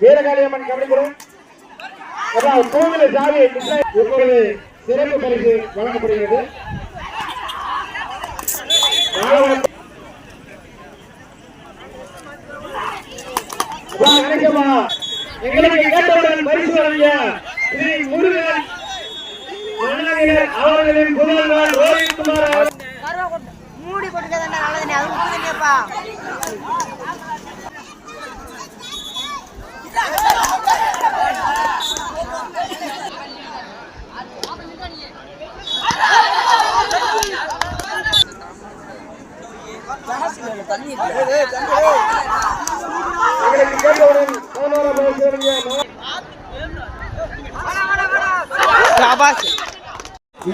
வீரகாளியம்மன் கபடிக்குழு கோவில் சாவி இப்பொழுது சிறப்பு பரிசு வழங்கப்படுகிறது. எங்களுக்கு கேட்டவுடன் பரிசு வழங்கிய ஸ்ரீ முருகன் அவர்களின் புதல்வர் ரோஹித்குமார் மூடி போட்டுக்கா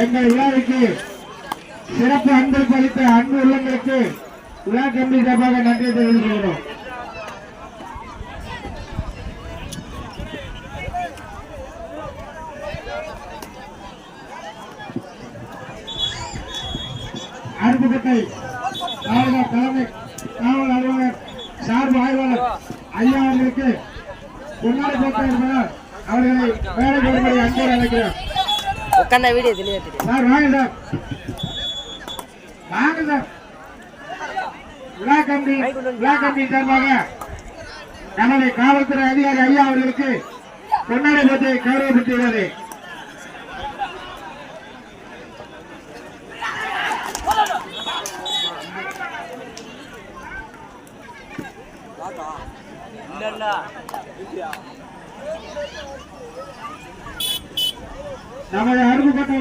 எங்கள் விழாவிற்கு சிறப்பு அன்பு அளித்த அன்பு உள்ளங்களுக்கு விழா கமிட்டி சார்பாக நன்றி தெரிவித்துள்ளோம். அருப்புக்கோட்டை தலைமை காவல் அலுவலர் சார்பு ஆய்வாளர் ஐயா அவர்களுக்கு பொன்னாடை போட்ட என்பதால் அவர்களை வேலை வரும்படி அன்போடு அழைக்கிறோம். சார் வாங்க சார், வாங்க சார். விழா கமிட்டி சார்பாக நமது காவல்துறை அதிகாரி ஐயா அவர்களுக்கு பொன்னாடை போட்டு கௌரவப்படுத்தியுள்ளது. நமது அருப்புக்கோட்டை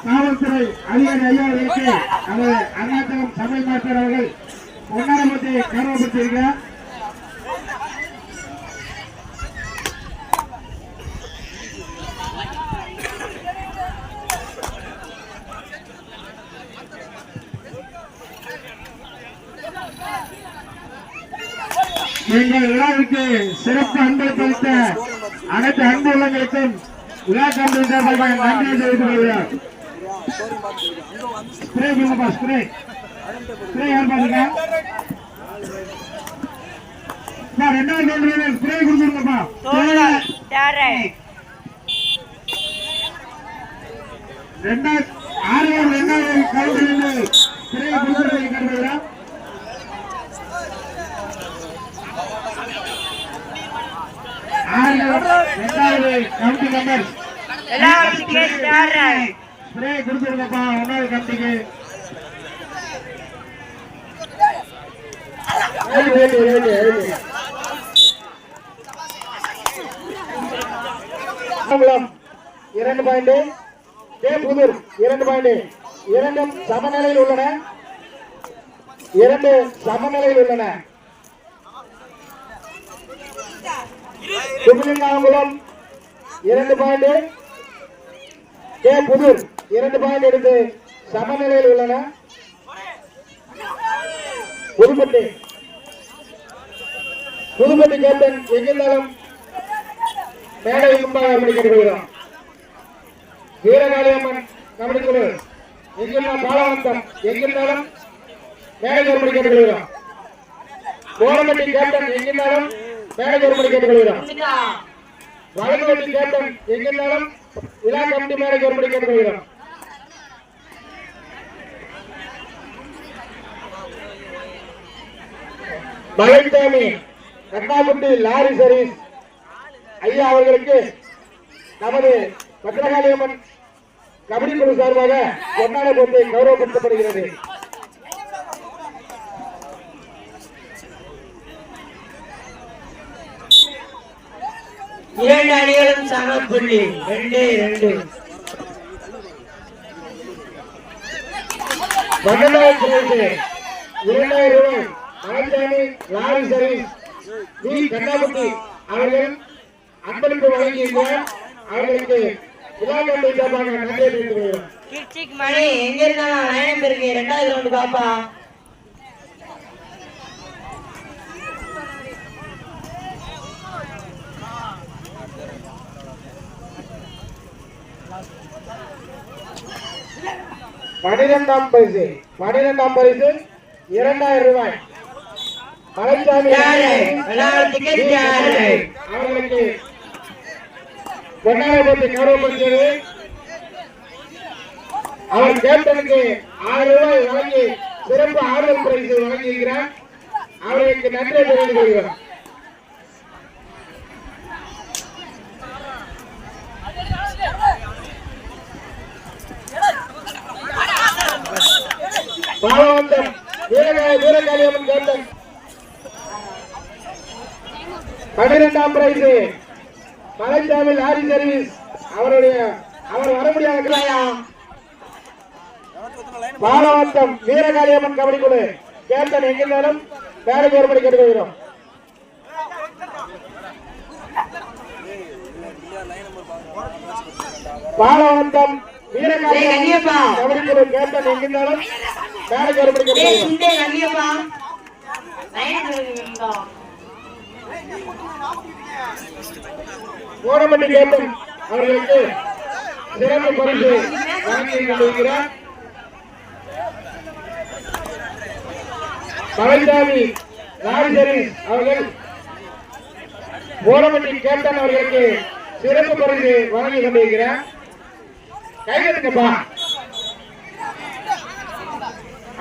காவல்துறை அதிகாரி ஐயா அவர்களுக்கு நமது அருணாச்சலம் சபை மாஸ்டர் அவர்கள் பொன்னாரம்பத்தை கௌரவப்படுத்தியிருக்கிறார். எங்கள் விழாவிற்கு சிறப்பு அன்பளித்த அனைத்து அன்பு உள்ளங்களுக்கும் விழா கமிட்டி சார்பாக நன்றியை தெரிவித்துக் கொள்கிறார். ஸ்ப்ரே கொடுங்கப்பா, ஸ்ப்ரே யார் பாருங்க, 2000 ஸ்ப்ரே கொடுத்துருங்கப்பா. 2000 கவுண்டரில் ஸ்ப்ரே கொடுத்துருக்க கருதுகிறோம். கமிட்டி மெம்பர் ஸ்ப்ரே கொடுத்துருங்கப்பா. 1வது கமிட்டிக்கு இரண்டு பாயிண்ட், புதூர் 2 பாயிண்ட். இரண்டும் சமநிலையில் உள்ளன. குமிலிங்காங்குளம் 2 பாயிண்ட், புதூர் 2 பாயிண்ட் எடுத்து சமநிலையில் உள்ளன. புதுப்பட்டி கேப்டன் எங்கிருந்தாலும் மேடை முன்பாக முடிக்கிறோம். வீரகாளியம்மன் கபடிக்குழு எங்கிருந்தாலும் பாலவந்தம் எங்கிருந்தாலும் மேடை முடிக்கிறோம். கோரம்பட்டி கேப்டன் எங்கிருந்தாலும் மேடை முடிக்கிறோம். வடகுவட்டி கேப்டன் எங்கிருந்தாலும் விழா கமிட்டி மேடை முடிக்கிறோம். மலைசாமி கட்டாக்குட்டி லாரி சர்வீஸ் ஐயா அவர்களுக்கு நமது பத்திரகாளியம்மன் கபடி குழு சார்பாக பொன்னாடை போட்டு கௌரவப்படுத்தப்படுகிறது. இரண்டு அணிகளும் சம புள்ளி 2-2. ரூபாய் மலைசாமி லாரி சர்வீஸ் வி கட்டாக்குட்டி அவர்கள் அன்பளிப்பு வழங்கியிருக்கிறார். அவர்களுக்கு விழா கமிட்டி சார்பாக நன்றி தெரிவித்துக் கொள்கிறோம். சிக் மணி எங்க இருந்தாலும் லைன் இருக்கு. ரெண்டாவது ரவுண்ட் பாப்பா. பனிரெண்டாம் பரிசு 2000 ரூபாய். மலைச்சாமி அவர்களுக்கு பொன்னாரப்பட்டி கௌரவப்படுத்தியது. அவர் கேப்டனுக்கு 1000 ரூபாய் வழங்கி சிறப்பு ஆறுதல் பரிசு வழங்கியிருக்கிறார். அவர்களுக்கு நன்றி தெரிவித்துக் கொள்கிறோம். பாலவந்தம் வீரகாளியம்மன் கேப்டன் 12ஆம் பிரைஸ் மலைச்சாமி லாரி சர்வீஸ். அவர் வர முடியாத பாலவந்தம் வீரகாளியம்மன் கபடி குழு கேப்டன் எங்கிருந்தாலும் பேரை ஏற்படி கேட்டுக்கொள்கிறோம். பாலவந்தம் வீரகாளியம்மன் கபடி குழு கேப்டன் எங்கிருந்தாலும் பேரை ஏற்படி கேட்டுக்கொள்கிறோம். கோரமட்டி கேப்டன் அவர்களுக்கு சிறப்பு பரிசு வழங்கி கொண்டிருக்கிறார். மலைச்சாமி லாரி சர்வீஸ் அவர்கள் கோரமட்டி கேப்டன் அவர்களுக்கு சிறப்பு பரிசு வழங்கி கொண்டிருக்கிறார். கைகட்டுங்கப்பா.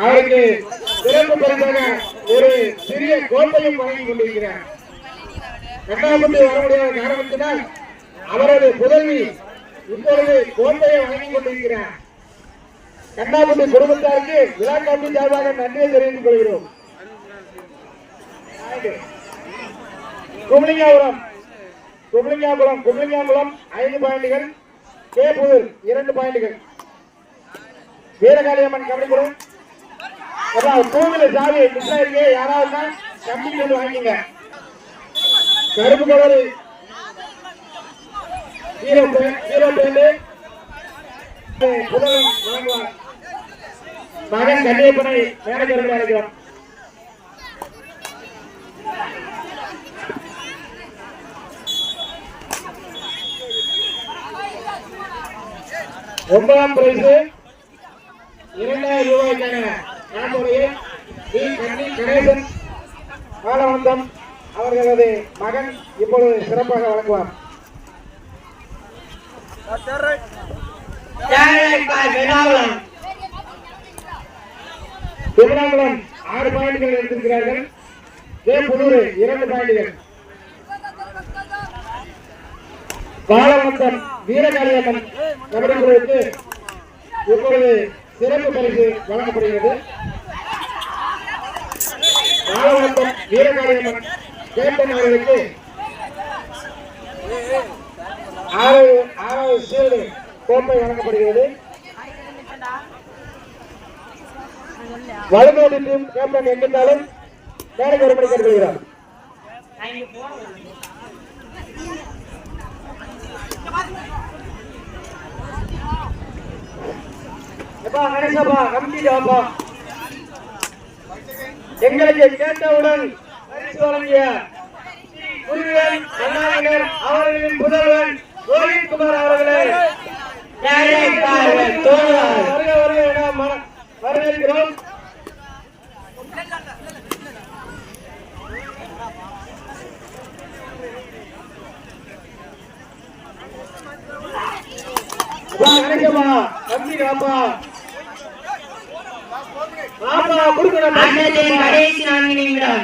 அவருக்கு சிறப்பு பரிசாக ஒரு சிறிய கோப்பையும் வழங்கி கொண்டிருக்கிறார். கண்ணாபுட்டி வர முடியாத காரணத்தினால் அவரது புதல்வி இப்பொழுது கோப்பையை வழங்கிக் கொண்டிருக்கிறார். கண்ணாபுட்டி குடும்பத்தாருக்கு விழா கமிட்டி சார்பாக நன்றியை தெரிவித்துக் கொள்கிறோம். குமளிங்காபுரம் 5 பாயிண்டுகள், கேப்பூர் 2 பாயிண்டுகள். வீரகாளியம்மன் கபடி குழு கோவில சாவி மிஸ் ஆயிருக்கு. யாராவது கம்பி கொண்டு வாங்கிங்க. கருப்பு கலரு ஹீரோ பேண்டு புதலும் வழங்குவார். மகன் கண்ணியப்பனை மேனேஜர் அழைக்கிறோம். ஒன்பதாம் பிரைஸ் 2000 ரூபாய்க்கான காசோலையை கணேசன் பாலவந்தம் அவர்களது மகன் இப்பொழுது சிறப்பாக வழங்குவார். திருவண்ணாமலம் 6 பாயிண்டுகள் எடுத்திருக்கிறார்கள். புதூர் 2 பாயிண்டுகள். பாலவந்தம் வீரகாளியம்மன் கபடி குழுவுக்கு இப்பொழுது சிறப்பு பரிசு வழங்கப்படுகிறது. பாலவந்தம் வீரகாளியம்மன் கேப்டன் அவர்களுக்கு 6வது சீல்டு கோப்பை வழங்கப்படுகிறது. வலுநோடி டீம் கேப்டன் எங்கிருந்தாலும் மேலே ஒருபடி கேட்டுக்கொள்கிறார். எங்களுக்கு கேட்டவுடன் பரிசு வழங்கிய முருகன் அண்ணாவினர் அவர்களின் புதல்வன் ரோஹித்குமார் அவர்களை வரவேற்கிறோம். கடைசி 4 நிமிடம்.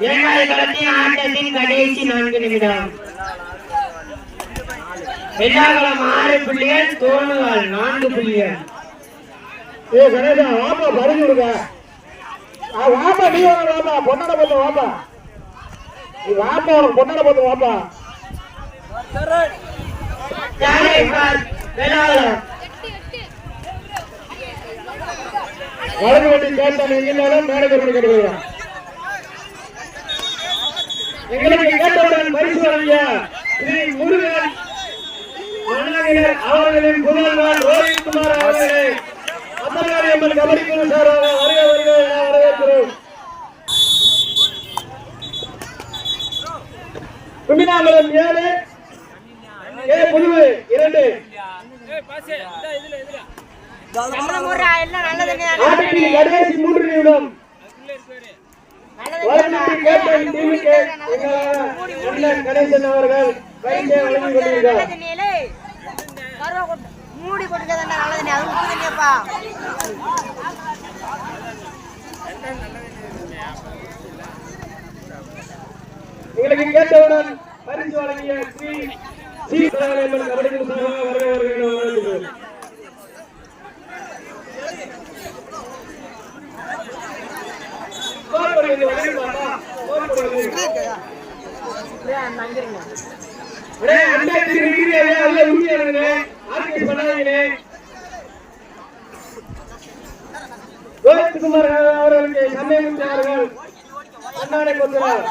இரண்டாவது களத்தின் ஆட்டத்தின் கடைசி 4 நிமிடம். வெள்ளாகலம் 6 புள்ளிகள், தோணுவால் 4 புள்ளிகள். கணேசா வாப்பா பறிஞ்சு விடுங்க. வாப்பா நீ வாப்பா பொண்ணாட போது வாப்பா. நீ வாப்பா உனக்கு பொண்ணாட போது வாப்பா. வலது வண்டி கேட்டான் எங்கிருந்தாலும் மேனேஜர் பண்ணி கேட்டுக்கிறான். எங்களுக்கு கேட்டவுடன் பரிசு வழங்கிய ஸ்ரீ முருகன் அண்ணாவினர் அவர்களின் புதல்வர் ரோஹித்குமார் அம்மன் கபடி குழு சார்பாக வருக வருக என வரவேற்கிறோம். கும்பினாமலம் 7 புதுவை 2 கடைசி 3 நிமிடம் கணேசன் அவர்கள் பரிசை வழங்கிக் கொண்டிருக்கிறார். மூடி கொடுக்கறதா நல்லதுனே அது உப்புதேப்பா உங்களுக்கு கேட்டவுடன் பரிசு வழங்கிய ஸ்ரீ ஸ்ரீ கலாலயம்மன் கபடி குழு சார்பாக வருக வருக என வரவேற்கிறோம். ரோஹித்குமார் அவர்களுக்கு சமயம் அவர்கள் கண்ணாடை கொடுக்கிறார்.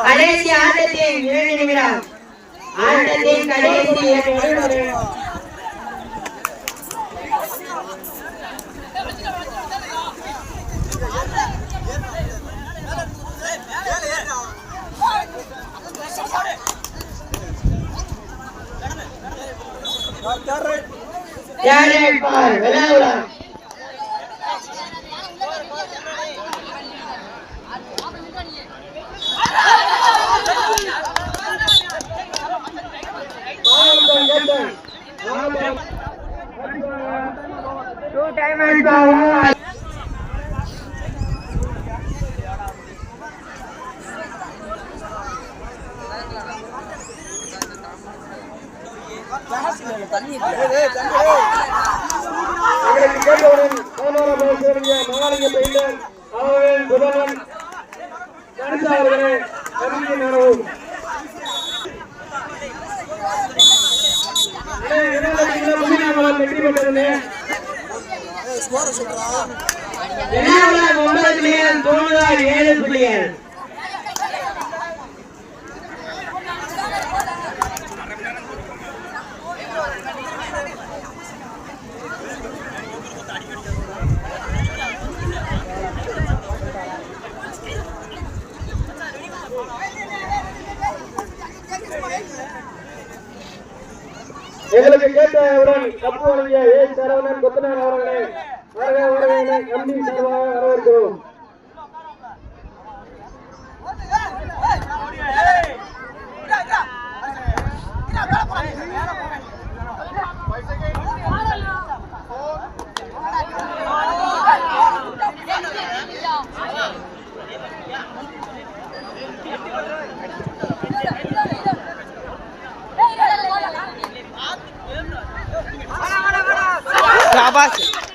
கடைசி ஆட்டத்தின் 7 நிமிடம் ஆட்டத்தின் கடைசி 7 நிமிடம் விளையாடுறோம். எங்களுக்கு கேட்டவுடன் கப்பு வழங்கிய ஏ சரவணன் கொத்தனார் அவர்களை வருக வருக என கம்பி சார்பாக வரவேற்கிறோம். शाबाश